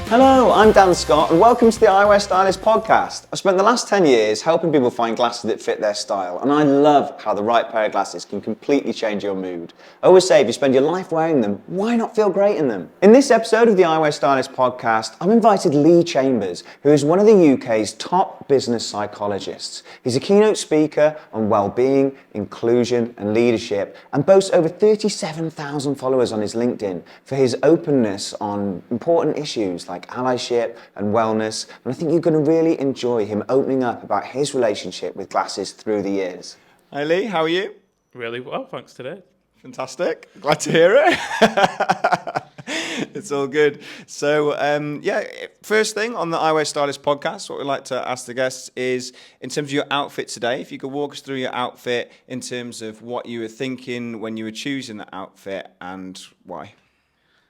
Hello, I'm Dan Scott and welcome to the Eyewear Stylist podcast. I've spent the last 10 years helping people find glasses that fit their style, and I love how the right pair of glasses can completely change your mood. I always say if you spend your life wearing them, why not feel great in them? In this episode of the Eyewear Stylist podcast, I've invited Lee Chambers, who is one of the UK's top business psychologists. He's a keynote speaker on well-being, inclusion and leadership, and boasts over 37,000 followers on his LinkedIn for his openness on important issues like allyship and wellness, and I think you're going to really enjoy him opening up about his relationship with glasses through the years. Hi Lee, how are you? Really well, thanks today. Fantastic, glad to hear it. It's all good. So first thing on the Eyewear Stylist podcast, what we like to ask the guests is, in terms of your outfit today, if you could walk us through your outfit in terms of what you were thinking when you were choosing the outfit and why.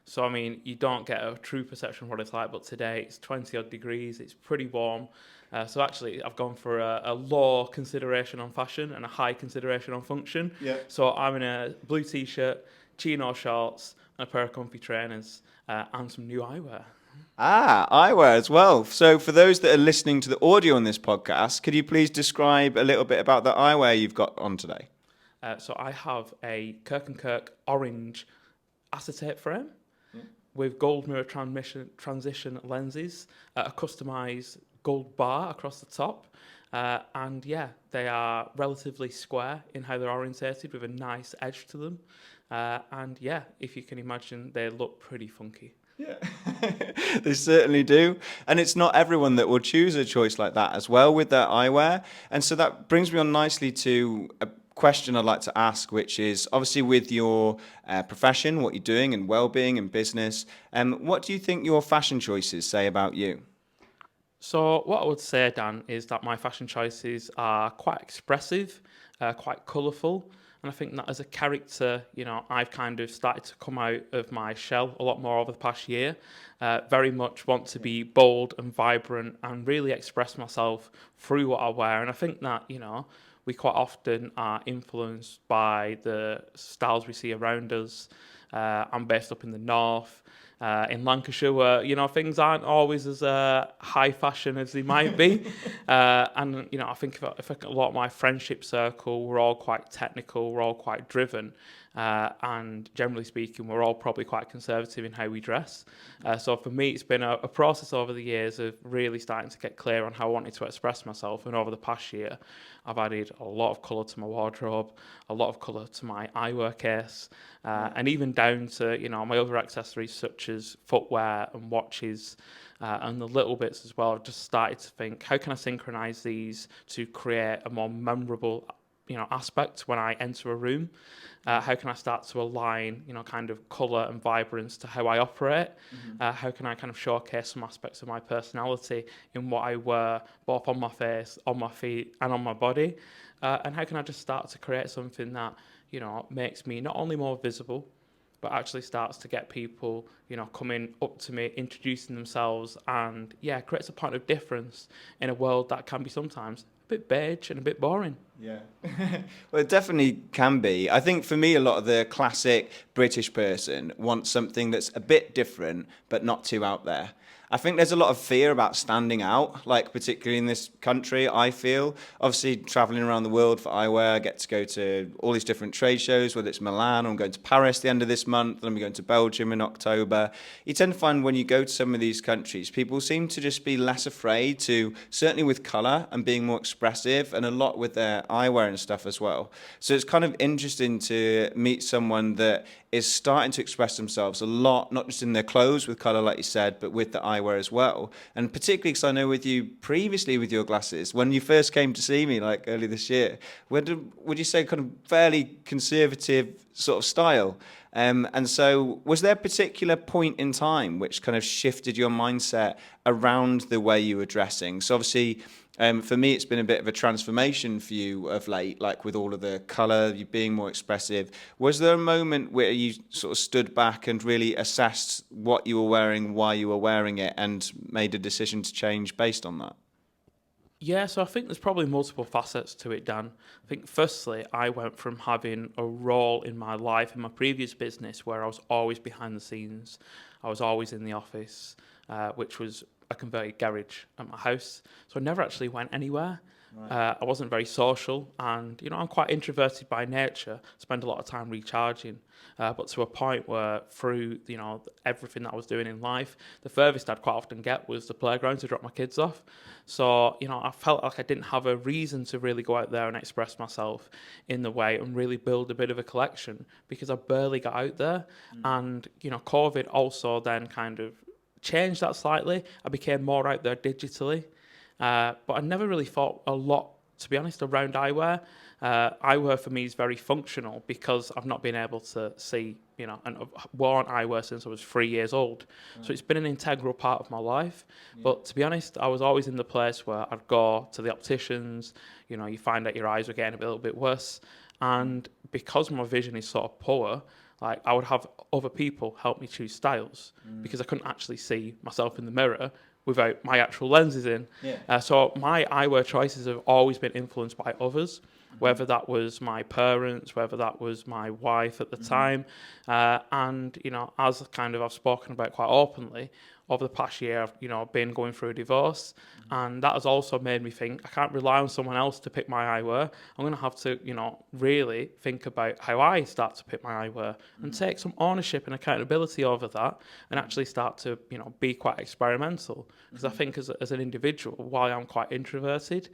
So, I mean, you don't get a true perception of what it's like, but today it's 20 odd degrees, it's pretty warm. So actually, I've gone for a low consideration on fashion and a high consideration on function. Yeah. So I'm in a blue t-shirt, chino shorts, and a pair of comfy trainers, and some new eyewear. Eyewear as well. So for those that are listening to the audio on this podcast, could you please describe a little bit about the eyewear you've got on today? So I have a Kirk orange acetate frame with gold mirror transition lenses, a customised gold bar across the top, and they are relatively square in how they're orientated with a nice edge to them, if you can imagine, they look pretty funky. Yeah, they certainly do. And it's not everyone that will choose a choice like that as well with their eyewear. And so that brings me on nicely to a question I'd like to ask, which is obviously with your profession, what you're doing and well-being and business, what do you think your fashion choices say about you? So what I would say, Dan, is that my fashion choices are quite expressive, quite colourful. And I think that as a character, I've kind of started to come out of my shell a lot more over the past year. Very much want to be bold and vibrant and really express myself through what I wear. And I think that, we quite often are influenced by the styles we see around us. I'm based up in the north, in Lancashire, where things aren't always as high fashion as they might be. I think if a lot of my friendship circle, we're all quite technical, we're all quite driven, and generally speaking, we're all probably quite conservative in how we dress. So for me, it's been a process over the years of really starting to get clear on how I wanted to express myself. And over the past year, I've added a lot of colour to my wardrobe, a lot of colour to my eyewear case, and even down to my other accessories such as footwear and watches, and the little bits as well. I've just started to think, how can I synchronise these to create a more memorable aspect when I enter a room? How can I start to align, kind of colour and vibrance to how I operate? How can I kind of showcase some aspects of my personality in what I wear, both on my face, on my feet, and on my body? And how can I just start to create something that, makes me not only more visible, but actually starts to get people, coming up to me, introducing themselves, and creates a point of difference in a world that can be sometimes a bit beige and a bit boring. Yeah, well, it definitely can be. I think for me, a lot of the classic British person wants something that's a bit different, but not too out there. I think there's a lot of fear about standing out, like particularly in this country, I feel. Obviously, traveling around the world for eyewear, I get to go to all these different trade shows, whether it's Milan or I'm going to Paris the end of this month, then I'm going to Belgium in October. You tend to find when you go to some of these countries, people seem to just be less afraid to, certainly with colour and being more expressive, and a lot with their eyewear and stuff as well. So it's kind of interesting to meet someone that is starting to express themselves a lot, not just in their clothes with colour, like you said, but with the eyewear as well. And particularly because I know with you previously with your glasses, when you first came to see me, like early this year, would you say kind of fairly conservative sort of style? And so was there a particular point in time which kind of shifted your mindset around the way you were dressing? So obviously, for me, it's been a bit of a transformation for you of late, like with all of the colour, you being more expressive. Was there a moment where you sort of stood back and really assessed what you were wearing, why you were wearing it, and made a decision to change based on that? Yeah, so I think there's probably multiple facets to it, Dan. I think firstly, I went from having a role in my life in my previous business where I was always behind the scenes. I was always in the office. which was a converted garage at my house. So I never actually went anywhere. I wasn't very social, and I'm quite introverted by nature. Spend a lot of time recharging, but to a point where through everything that I was doing in life, the furthest I'd quite often get was the playground to drop my kids off. So I felt like I didn't have a reason to really go out there and express myself in the way and really build a bit of a collection, because I barely got out there. And COVID also then kind of changed that slightly. I became more out there digitally. But I never really thought a lot, to be honest, around eyewear. Eyewear for me is very functional because I've not been able to see, and I've worn eyewear since I was 3 years old. So it's been an integral part of my life. But to be honest, I was always in the place where I'd go to the opticians, you find out your eyes were getting a little bit worse. And because my vision is sort of poor, like I would have other people help me choose styles because I couldn't actually see myself in the mirror without my actual lenses in. So my eyewear choices have always been influenced by others, whether that was my parents, whether that was my wife at the time. And, as kind of I've spoken about quite openly, over the past year, I've been going through a divorce, and that has also made me think I can't rely on someone else to pick my eyewear. I'm going to have to, really think about how I start to pick my eyewear and take some ownership and accountability over that, and actually start to, be quite experimental. Because I think as an individual, while I'm quite introverted,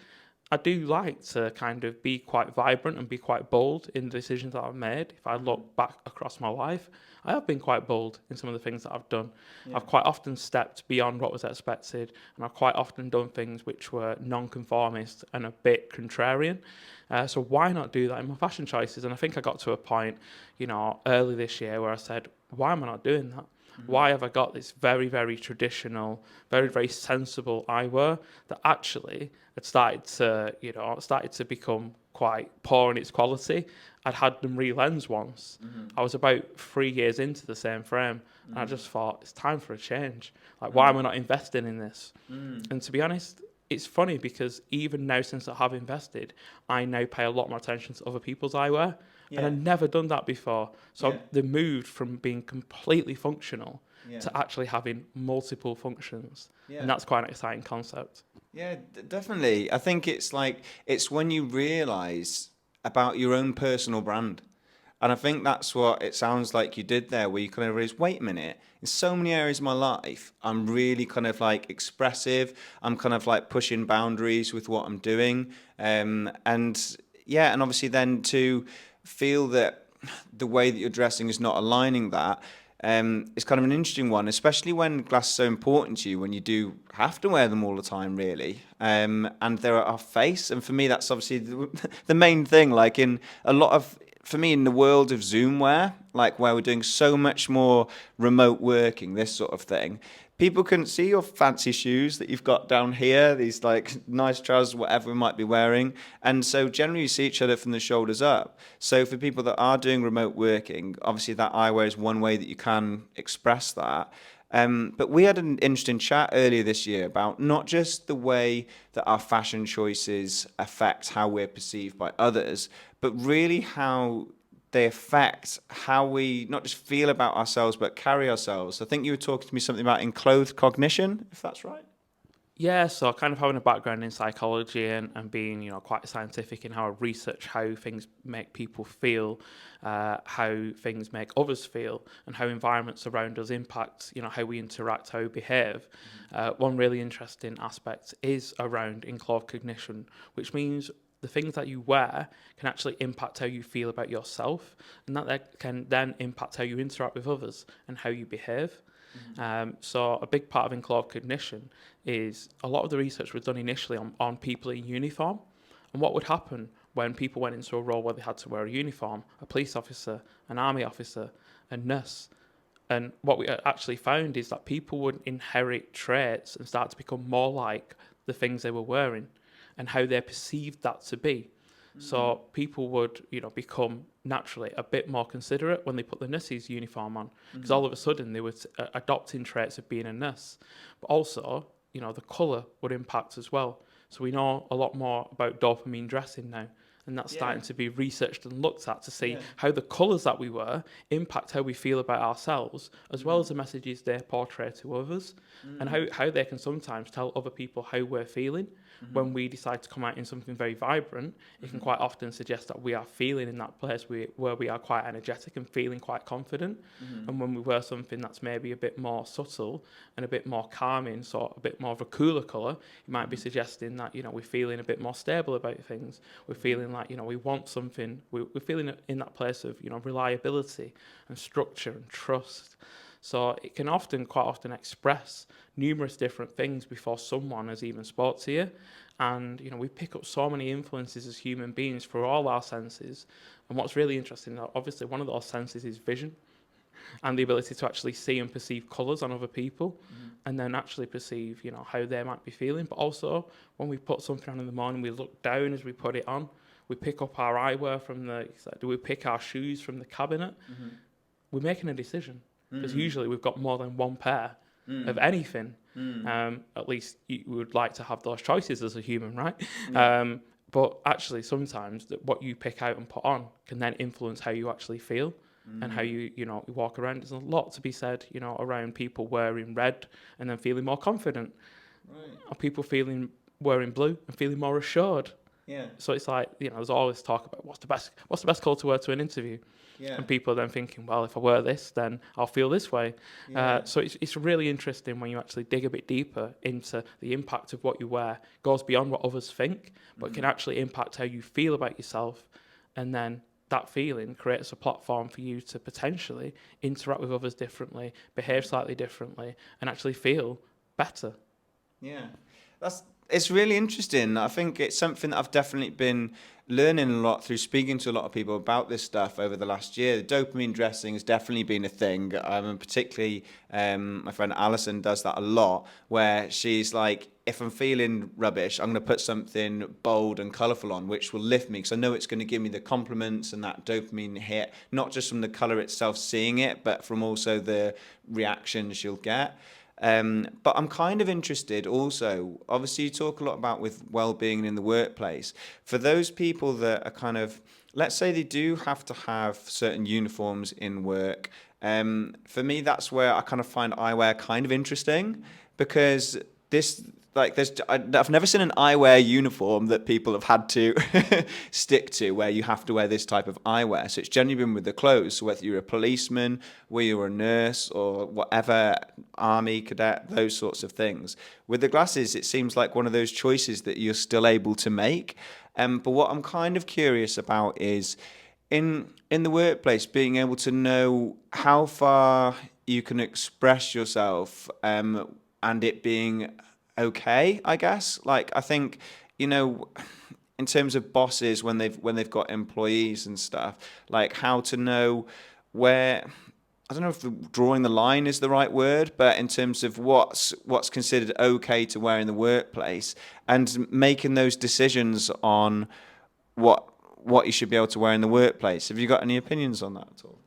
I do like to kind of be quite vibrant and be quite bold in the decisions that I've made. If I look back across my life, I have been quite bold in some of the things that I've done. I've quite often stepped beyond what was expected, and I've quite often done things which were non-conformist and a bit contrarian. So why not do that in my fashion choices? And I think I got to a point, early this year where I said, why am I not doing that? Why have I got this very, very traditional, very, very sensible eyewear that actually had started to become quite poor in its quality? I'd had them re-lensed once. I was about 3 years into the same frame, and I just thought, it's time for a change. Like, why am I not investing in this? And to be honest, it's funny because even now, since I have invested, I now pay a lot more attention to other people's eyewear. And I'd never done that before. So they moved from being completely functional to actually having multiple functions. And that's quite an exciting concept. Yeah, definitely. I think it's when you realise about your own personal brand. And I think that's what it sounds like you did there, where you kind of realised, wait a minute, in so many areas of my life, I'm really kind of like expressive. I'm kind of like pushing boundaries with what I'm doing. And obviously then to feel that the way that you're dressing is not aligning that, it's kind of an interesting one, especially when glasses are so important to you, when you do have to wear them all the time, really. And they're at our face. And for me, that's obviously the main thing. Like for me, in the world of Zoom wear, like where we're doing so much more remote working, this sort of thing, people couldn't see your fancy shoes that you've got down here, these like nice trousers, whatever we might be wearing. And so generally you see each other from the shoulders up. So for people that are doing remote working, obviously that eyewear is one way that you can express that. But we had an interesting chat earlier this year about not just the way that our fashion choices affect how we're perceived by others, but really how they affect how we not just feel about ourselves, but carry ourselves. I think you were talking to me something about enclothed cognition, if that's right. Yeah, so kind of having a background in psychology and being, quite scientific in how I research how things make people feel, how things make others feel, and how environments around us impact, how we interact, how we behave. One really interesting aspect is around enclothed cognition, which means the things that you wear can actually impact how you feel about yourself, and that can then impact how you interact with others and how you behave. So a big part of enclothed cognition is a lot of the research was done initially on people in uniform, and what would happen when people went into a role where they had to wear a uniform, a police officer, an army officer, a nurse. And what we actually found is that people would inherit traits and start to become more like the things they were wearing and how they perceived that to be. So people would, become naturally a bit more considerate when they put the nurse's uniform on, because all of a sudden they were adopting traits of being a nurse. But also, the colour would impact as well. So we know a lot more about dopamine dressing now, And that's Yeah. starting to be researched and looked at to see Yeah. how the colours that we wear impact how we feel about ourselves, as well as the messages they portray to others, and how they can sometimes tell other people how we're feeling. When we decide to come out in something very vibrant, it can quite often suggest that we are feeling in that place where we are quite energetic and feeling quite confident. And when we wear something that's maybe a bit more subtle and a bit more calming, so a bit more of a cooler colour, it might be suggesting that, we're feeling a bit more stable about things. We're feeling like, we want something, we're feeling in that place of, reliability and structure and trust. So it can quite often express numerous different things before someone has even spoke to you. And, we pick up so many influences as human beings through all our senses. And what's really interesting, obviously, one of those senses is vision and the ability to actually see and perceive colours on other people and then actually perceive, how they might be feeling. But also, when we put something on in the morning, we look down as we put it on. We pick up our eyewear do we pick our shoes from the cabinet? We're making a decision. Because usually we've got more than one pair of anything. At least we would like to have those choices as a human, right? Yeah. But actually, sometimes what you pick out and put on can then influence how you actually feel and how you walk around. There's a lot to be said, around people wearing red and then feeling more confident, or people wearing blue and feeling more assured. Yeah. So it's like, there's always talk about what's the best colour to wear to an interview. Yeah. And people are then thinking, well, if I wear this, then I'll feel this way. Yeah. So it's really interesting when you actually dig a bit deeper into the impact of what you wear. It goes beyond what others think, but it can actually impact how you feel about yourself. And then that feeling creates a platform for you to potentially interact with others differently, behave slightly differently, and actually feel better. Yeah, it's really interesting. I think it's something that I've definitely been learning a lot through speaking to a lot of people about this stuff over the last year. The dopamine dressing has definitely been a thing. And particularly my friend Alison does that a lot, where she's like, if I'm feeling rubbish, I'm going to put something bold and colourful on, which will lift me, because I know it's going to give me the compliments and that dopamine hit, not just from the colour itself, seeing it, but from also the reaction she'll get. But I'm kind of interested also, obviously you talk a lot about with well-being in the workplace. For those people that are kind of, let's say they do have to have certain uniforms in work, for me that's where I kind of find eyewear kind of interesting, because I've never seen an eyewear uniform that people have had to stick to where you have to wear this type of eyewear. So it's generally been with the clothes. So whether you're a policeman, whether you're a nurse or whatever, army, cadet, those sorts of things. With the glasses, it seems like one of those choices that you're still able to make. But what I'm kind of curious about is in the workplace, being able to know how far you can express yourself and it being okay, I guess. Like, I think, in terms of bosses when they've got employees and stuff, like how to know where, I don't know if drawing the line is the right word, but in terms of what's considered okay to wear in the workplace and making those decisions on what you should be able to wear in the workplace. Have you got any opinions on that at all?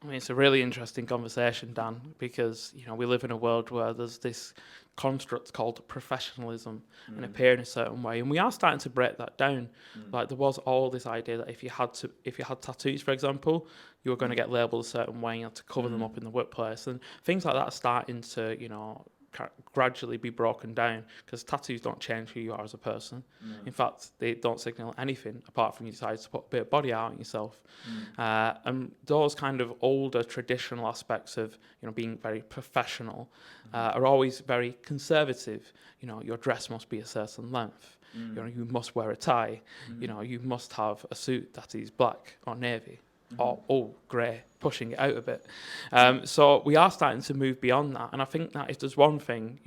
I mean, it's a really interesting conversation, Dan, because, we live in a world where there's this construct called professionalism and appear in a certain way, and we are starting to break that down. Like, there was all this idea that if you had tattoos, for example, you were going to get labelled a certain way, and you had to cover them up in the workplace, and things like that are starting to, gradually be broken down, because tattoos don't change who you are as a person. In fact, they don't signal anything apart from you decide to put a bit of body art on yourself. And those kind of older traditional aspects of being very professional are always very conservative. Your dress must be a certain length. You must wear a tie. You must have a suit that is black or navy. Or grey, pushing it out a bit. So we are starting to move beyond that. And I think that if there's one thing,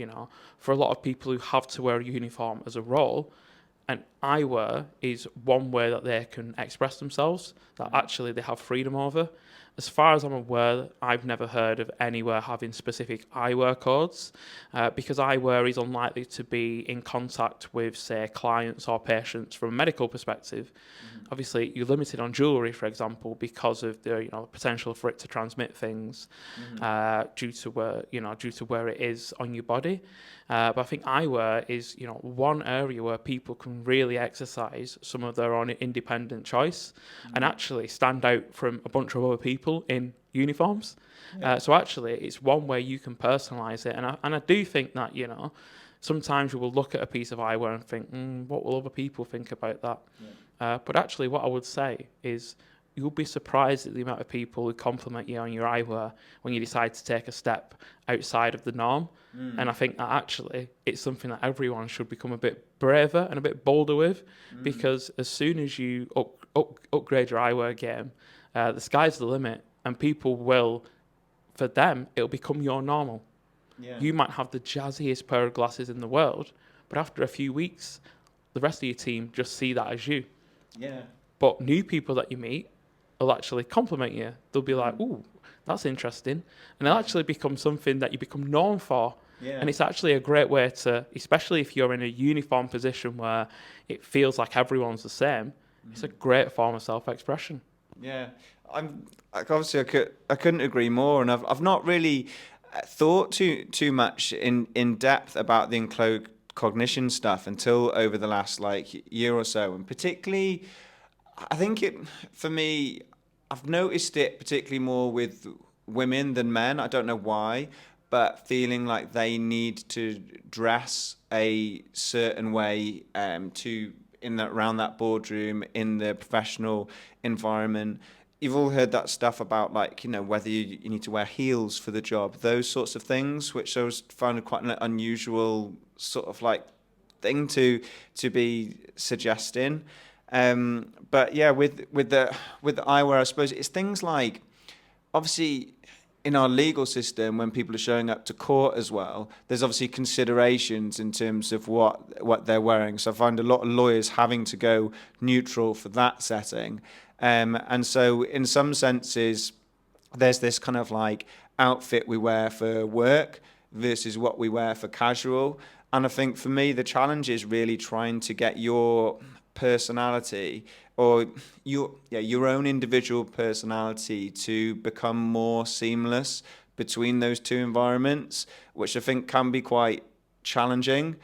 for a lot of people who have to wear a uniform as a role, and eyewear is one way that they can express themselves, that actually they have freedom over. As far as I'm aware, I've never heard of anywhere having specific eyewear codes, because eyewear is unlikely to be in contact with, say, clients or patients from a medical perspective. Obviously, you're limited on jewellery, for example, because of the potential for it to transmit things due to where it is on your body. But I think eyewear is one area where people can really actually exercise some of their own independent choice and actually stand out from a bunch of other people in uniforms. So actually, it's one way you can personalize it. And I do think that, you know, sometimes you will look at a piece of eyewear and think, what will other people think about that? But actually, what I would say is you'll be surprised at the amount of people who compliment you on your eyewear when you decide to take a step outside of the norm. And I think that actually it's something that everyone should become a bit braver and a bit bolder with, because as soon as you upgrade your eyewear game, the sky's the limit, and people will, for them, it'll become your normal. You might have the jazziest pair of glasses in the world, but after a few weeks, the rest of your team just see that as you. But new people that you meet will actually compliment you. They'll be like, ooh, that's interesting. And it'll actually become something that you become known for. And it's actually a great way to, especially if you're in a uniform position where it feels like everyone's the same, it's a great form of self-expression. Obviously I couldn't agree more, and I've not really thought too much in depth about the enclosed cognition stuff until over the last year or so, and particularly I think for me, I've noticed it particularly more with women than men. I don't know why, but feeling like they need to dress a certain way around that boardroom, in the professional environment. You've all heard that stuff about whether you need to wear heels for the job, those sorts of things, which I was finding quite an unusual sort of thing to be suggesting. But yeah, with the eyewear, I suppose it's things like, obviously in our legal system, when people are showing up to court as well, there's obviously considerations in terms of what they're wearing. So I find a lot of lawyers having to go neutral for that setting. And so in some senses, there's this kind of outfit we wear for work versus what we wear for casual. And I think for me, the challenge is really trying to get your personality, or your own individual personality, to become more seamless between those two environments, which I think can be quite challenging.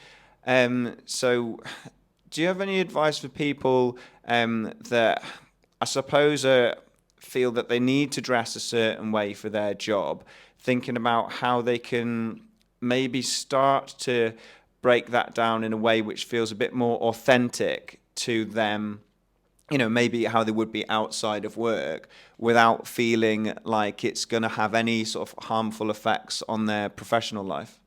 So do you have any advice for people that I suppose feel that they need to dress a certain way for their job, thinking about how they can maybe start to break that down in a way which feels a bit more authentic to them, maybe how they would be outside of work, without feeling like it's going to have any sort of harmful effects on their professional life?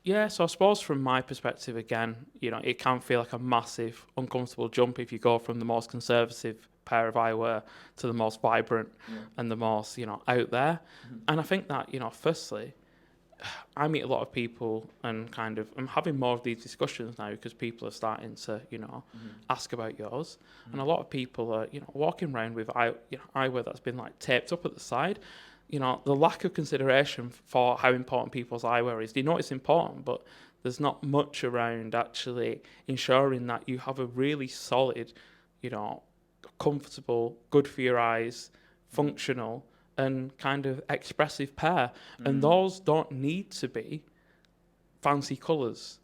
Yeah, so I suppose from my perspective, again, it can feel like a massive, uncomfortable jump if you go from the most conservative pair of eyewear to the most vibrant and the most, out there. And I think that, firstly, I meet a lot of people, and I'm having more of these discussions now because people are starting to, ask about yours. And a lot of people are, walking around with eyewear that's been taped up at the side. The lack of consideration for how important people's eyewear is. They know it's important, but there's not much around actually ensuring that you have a really solid, comfortable, good for your eyes, functional, and kind of expressive pair. And those don't need to be fancy colours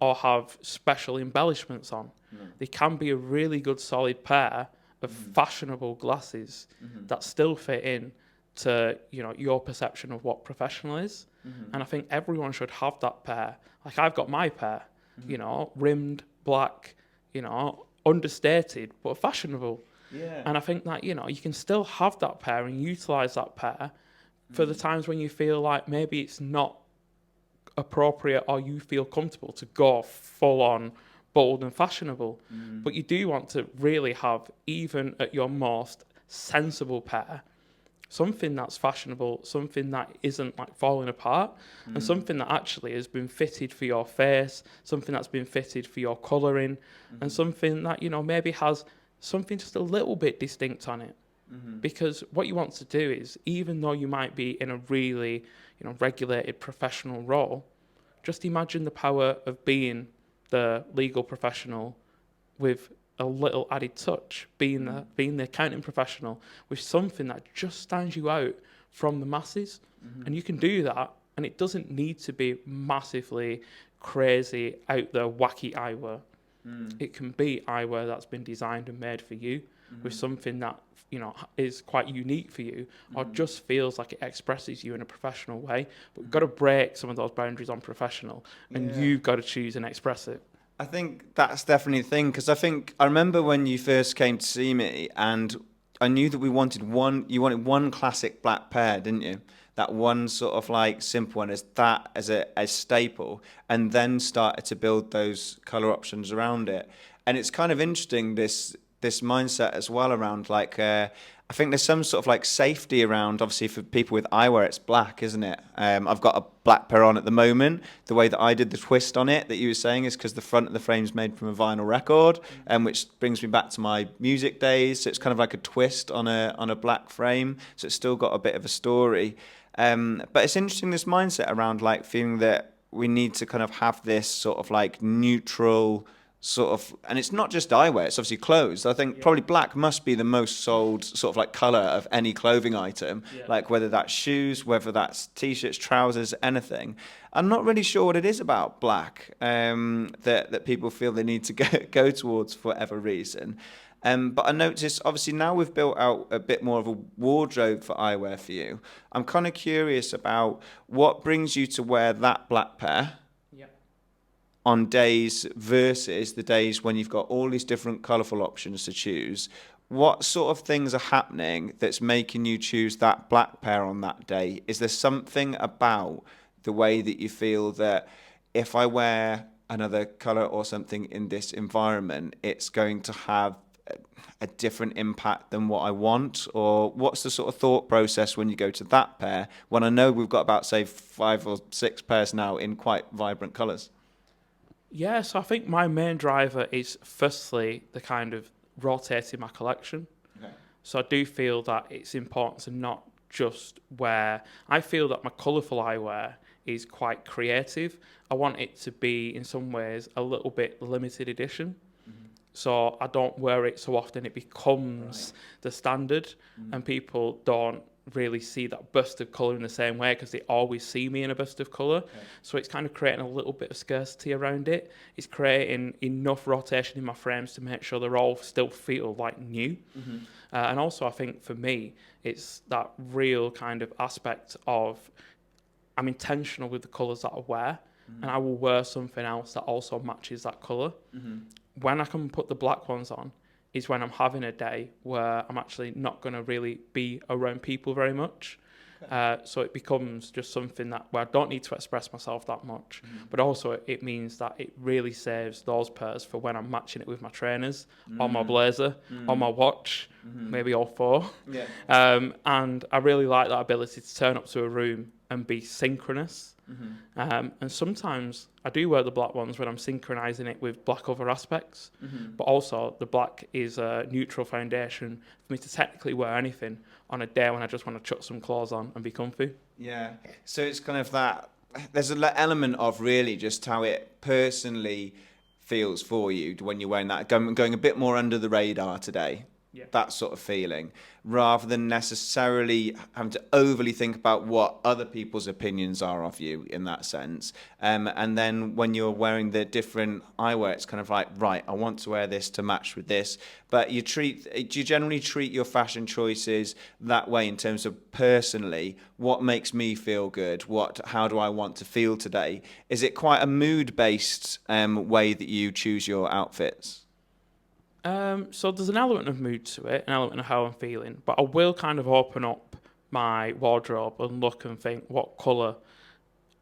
or have special embellishments on. They can be a really good solid pair of fashionable glasses that still fit in to your perception of what professional is. And I think everyone should have that pair. I've got my pair, rimmed, black, understated, but fashionable. And I think that, you can still have that pair and utilize that pair for the times when you feel like maybe it's not appropriate or you feel comfortable to go full on bold and fashionable. But you do want to really have, even at your most sensible pair, something that's fashionable, something that isn't falling apart, and something that actually has been fitted for your face, something that's been fitted for your colouring, and something that, maybe has something just a little bit distinct on it. Because what you want to do is, even though you might be in a really, regulated professional role, just imagine the power of being the legal professional with a little added touch, being the accounting professional with something that just stands you out from the masses. And you can do that, and it doesn't need to be massively crazy, out there, wacky eyewear. It can be eyewear that's been designed and made for you with something that, you know, is quite unique for you, or just feels like it expresses you in a professional way. But we've got to break some of those boundaries on professional, and you've got to choose and express it. I think that's definitely the thing, because I remember when you first came to see me, and I knew that you wanted one classic black pair, didn't you? That one sort of like simple one as a staple, and then started to build those color options around it. And it's kind of interesting, this mindset as well around like I think there's some sort of like safety around, obviously for people with eyewear it's black, isn't it? I've got a black pair on at the moment. The way that I did the twist on it that you were saying is because the front of the frame's made from a vinyl record, which brings me back to my music days. So it's kind of like a twist on a black frame, so it's still got a bit of a story. But it's interesting, this mindset around like feeling that we need to kind of have this sort of like neutral sort of, and it's not just eyewear, it's obviously clothes. I think probably black must be the most sold sort of like color of any clothing item, like whether that's shoes, whether that's t-shirts, trousers, anything. I'm not really sure what it is about black that people feel they need to go towards for whatever reason. But I noticed, obviously, now we've built out a bit more of a wardrobe for eyewear for you. I'm kind of curious about what brings you to wear that black pair on days versus the days when you've got all these different colourful options to choose. What sort of things are happening that's making you choose that black pair on that day? Is there something about the way that you feel that if I wear another colour or something in this environment, it's going to have a different impact than what I want? Or what's the sort of thought process when you go to that pair, when I know we've got about, say, 5 or 6 pairs now in quite vibrant colours? Yeah, so I think my main driver is firstly the kind of rotating my collection. Okay. So I do feel that it's important to not just wear. I feel that my colourful eyewear is quite creative. I want it to be in some ways a little bit limited edition. So I don't wear it so often it becomes the standard, and people don't really see that burst of colour in the same way because they always see me in a burst of colour. Okay. So it's kind of creating a little bit of scarcity around it. It's creating enough rotation in my frames to make sure they're all still feel like new. And also I think for me, it's that real kind of aspect of I'm intentional with the colours that I wear, and I will wear something else that also matches that colour. When I can put the black ones on is when I'm having a day where I'm actually not going to really be around people very much. So it becomes just something where I don't need to express myself that much. But also it means that it really saves those pairs for when I'm matching it with my trainers, on my blazer, on my watch, maybe all 4. And I really like that ability to turn up to a room and be synchronous. And sometimes I do wear the black ones when I'm synchronizing it with black other aspects, but also the black is a neutral foundation for me to technically wear anything on a day when I just want to chuck some clothes on and be comfy. Yeah. So it's kind of that, there's an element of really just how it personally feels for you when you're wearing that, going a bit more under the radar today. Yeah. That sort of feeling, rather than necessarily having to overly think about what other people's opinions are of you in that sense. And then when you're wearing the different eyewear, it's kind of like, right, I want to wear this to match with this. But do you generally treat your fashion choices that way in terms of personally, what makes me feel good? How do I want to feel today? Is it quite a mood-based way that you choose your outfits? So there's an element of mood to it, an element of how I'm feeling, but I will kind of open up my wardrobe and look and think, what colour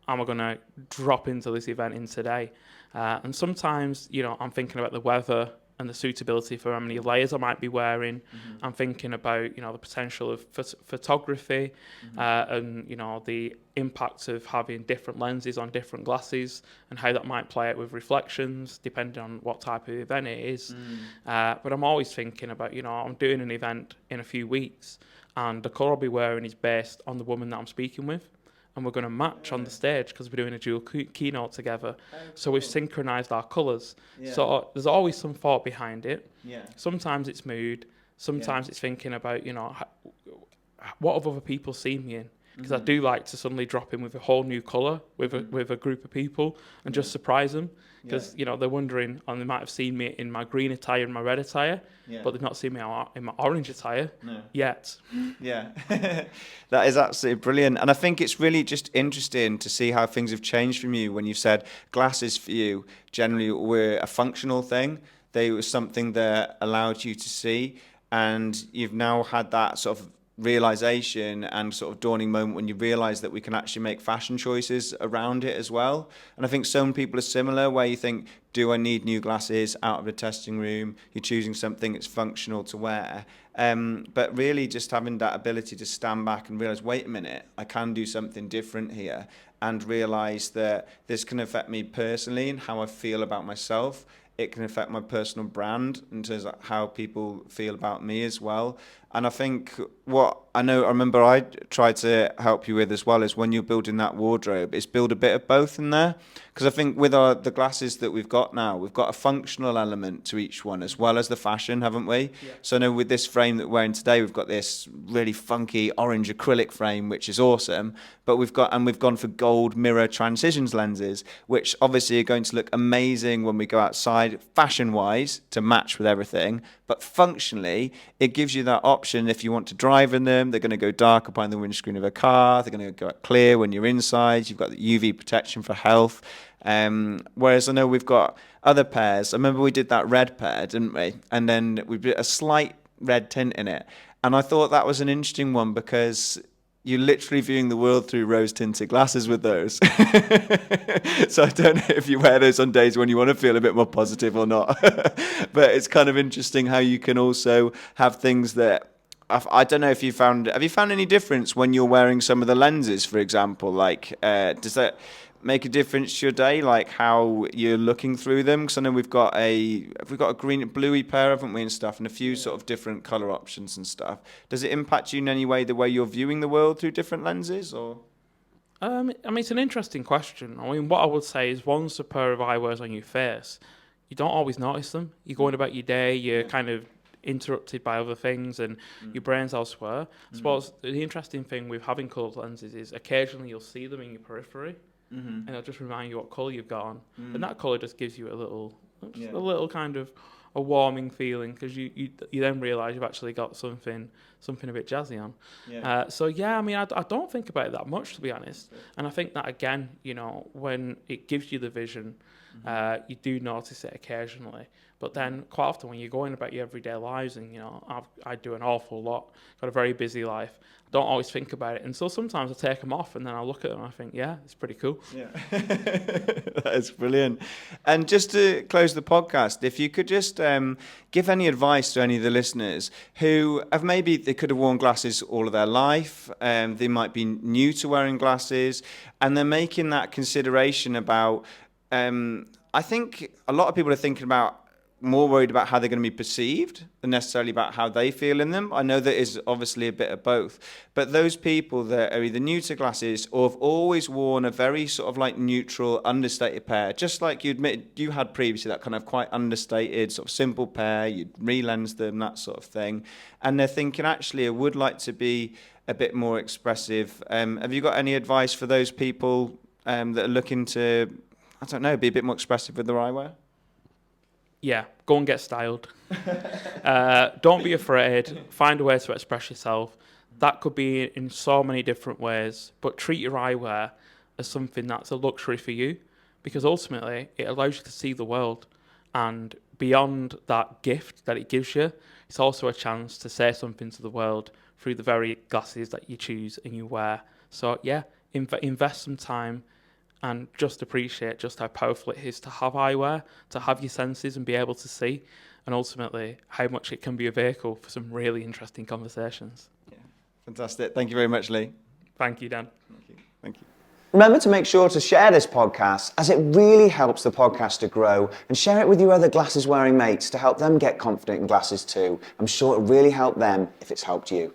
am I going to drop into this event in today? And sometimes, I'm thinking about the weather and the suitability for how many layers I might be wearing. I'm thinking about, the potential of photography and, the impact of having different lenses on different glasses and how that might play out with reflections, depending on what type of event it is. But I'm always thinking about, I'm doing an event in a few weeks and the colour I'll be wearing is based on the woman that I'm speaking with. And we're going to match on the stage because we're doing a dual keynote together. Oh, cool. So we've synchronized our colours. Yeah. So there's always some thought behind it. Yeah. Sometimes it's mood. Sometimes it's thinking about, what have other people seen me in? Because I do like to suddenly drop in with a whole new colour with a group of people and just surprise them. because they're wondering, and they might have seen me in my green attire and my red attire, but they've not seen me in my orange attire yet. Yeah, that is absolutely brilliant. And I think it's really just interesting to see how things have changed from you when you've said glasses for you generally were a functional thing. They were something that allowed you to see, and you've now had that sort of realization and sort of dawning moment when you realize that we can actually make fashion choices around it as well. And I think some people are similar, where you think, do I need new glasses out of the testing room? You're choosing something that's functional to wear. But really just having that ability to stand back and realize, wait a minute, I can do something different here, and realize that this can affect me personally and how I feel about myself. It can affect my personal brand in terms of how people feel about me as well. And I think I remember I tried to help you with as well, is when you're building that wardrobe, is build a bit of both in there. Because I think with the glasses that we've got now, we've got a functional element to each one as well as the fashion, haven't we? Yeah. So I know with this frame that we're wearing today, we've got this really funky orange acrylic frame, which is awesome. But we've gone for gold mirror transitions lenses, which obviously are going to look amazing when we go outside, fashion-wise, to match with everything. But functionally, it gives you that option if you want to drive in them. They're going to go darker behind the windscreen of a car. They're going to go clear when you're inside. You've got the UV protection for health. Whereas I know we've got other pairs. I remember we did that red pair, didn't we? And then we put a slight red tint in it. And I thought that was an interesting one because you're literally viewing the world through rose-tinted glasses with those. So I don't know if you wear those on days when you want to feel a bit more positive or not. But it's kind of interesting how you can also have things that, I don't know if have you found any difference when you're wearing some of the lenses, for example? Like, does that make a difference to your day, like how you're looking through them? Because I know we've got a green, bluey pair, haven't we, and stuff, and a few sort of different color options and stuff. Does it impact you in any way, the way you're viewing the world through different lenses, or? I mean, it's an interesting question. I mean, what I would say is, once a pair of eyewears on your face, you don't always notice them. You're going about your day, you're kind of interrupted by other things, and your brain's elsewhere. I suppose the interesting thing with having coloured lenses is occasionally you'll see them in your periphery, and it'll just remind you what colour you've got on. And that colour just gives you a little kind of a warming feeling, because you then realise you've actually got something a bit jazzy on. I mean, I don't think about it that much, to be honest. And I think that, again, when it gives you the vision, you do notice it occasionally. But then quite often when you're going about your everyday lives, and I do an awful lot, got a very busy life, I don't always think about it. And so sometimes I take them off and then I look at them and I think, yeah, it's pretty cool. Yeah, that is brilliant. And just to close the podcast, if you could just give any advice to any of the listeners who they could have worn glasses all of their life, they might be new to wearing glasses, and they're making that consideration about, I think a lot of people are thinking about, more worried about how they're going to be perceived than necessarily about how they feel in them. I know that is obviously a bit of both, but those people that are either new to glasses or have always worn a very sort of like neutral, understated pair, just like you admitted you had previously, that kind of quite understated, sort of simple pair, you'd re-lens them, that sort of thing, and they're thinking, actually, I would like to be a bit more expressive. Have you got any advice for those people that are looking to, I don't know, be a bit more expressive with their eyewear? Yeah, go and get styled. Don't be afraid. Find a way to express yourself. That could be in so many different ways, but treat your eyewear as something that's a luxury for you, because ultimately it allows you to see the world. And beyond that gift that it gives you, it's also a chance to say something to the world through the very glasses that you choose and you wear. So yeah, invest some time and just appreciate just how powerful it is to have eyewear, to have your senses and be able to see, and ultimately how much it can be a vehicle for some really interesting conversations. Yeah, fantastic. Thank you very much, Lee. Thank you, Dan. Thank you. Remember to make sure to share this podcast, as it really helps the podcast to grow, and share it with your other glasses wearing mates to help them get confident in glasses too. I'm sure it'll really help them if it's helped you.